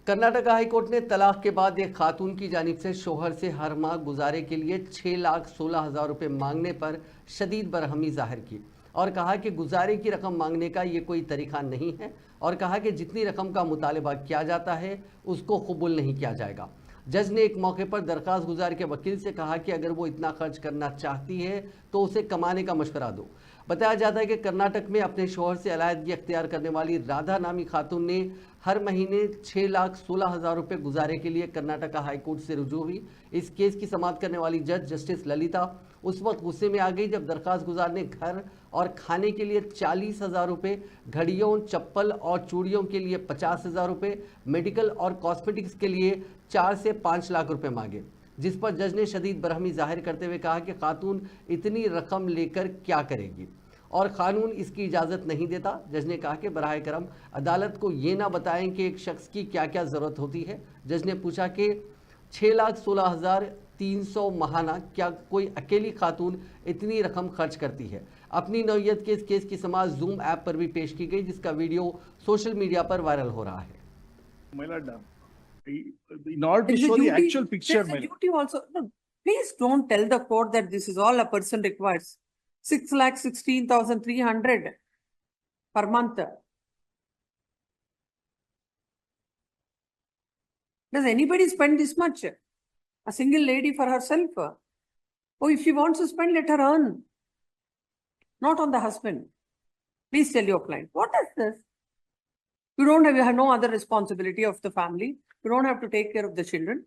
Karnataka high court ने तलाक के बाद एक खातून की जानिब से शोहर से हर माह गुजारे के लिए 6,16,000 रुपये मांगने पर शदीद बरहमी जाहिर की और कहा कि गुजारे की रकम मांगने का ये कोई तरीका नहीं है और कहा कि जितनी रकम का मुतालबा किया जाता है उसको कबूल नहीं किया जाएगा। जज ने एक मौके पर दरख्वास्त गुजार के वकील से कहा कि अगर वो इतना खर्च करना चाहती है तो उसे कमाने का मशवरा दो। बताया जाता है कि कर्नाटक में अपने शोहर से अलहदगी अख्तियार करने वाली राधा नामी खातून ने हर महीने 6,16,000 रुपये गुजारे के लिए कर्नाटक हाईकोर्ट से रुजू हुई। इस केस की समाअत करने वाली जज जस्टिस ललिता उस वक्त गुस्से में आ गई जब दरख्वास्त गुजार ने घर और खाने के लिए 40,000 रुपये, घड़ियों, चप्पल और चूड़ियों के लिए 50,000 रुपये, मेडिकल और कॉस्मेटिक्स के लिए 4 से 5 लाख रुपए मांगे, जिस पर जज ने शदीद बरहमी जाहिर करते हुए कहा कि खातून इतनी रकम लेकर क्या करेगी और कानून इसकी इजाज़त नहीं देता। जज ने कहा कि बराह करम अदालत को ये ना बताएं कि एक शख्स की क्या क्या ज़रूरत होती है। जज ने पूछा कि 6,16,300 माहाना क्या कोई अकेली खातून इतनी रकम खर्च करती है। अपनी नौयत के इस केस की समाअत जूम ऐप पर भी पेश की गई, जिसका वीडियो सोशल मीडिया पर वायरल हो रहा है। In order to show the actual picture, there's a duty also. No, please don't tell the court that this is all a person requires. 6,16,300 per month. Does anybody spend this much? A single lady for herself? Oh, if she wants to spend, let her earn. Not on the husband. Please tell your client. What is this? You have no other responsibility of the family. You don't have to take care of the children.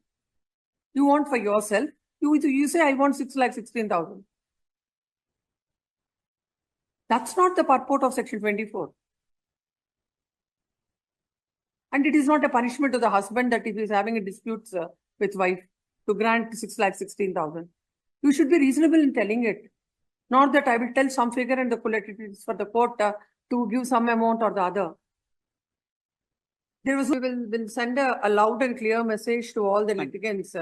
You want for yourself. You say, I want 6,16,000. That's not the purport of Section 24. And it is not a punishment to the husband that if he is having a dispute with wife to grant 6,16,000. You should be reasonable in telling it. Not that I will tell some figure and it is for the court to give some amount or the other. We will send a loud and clear message to all the litigants.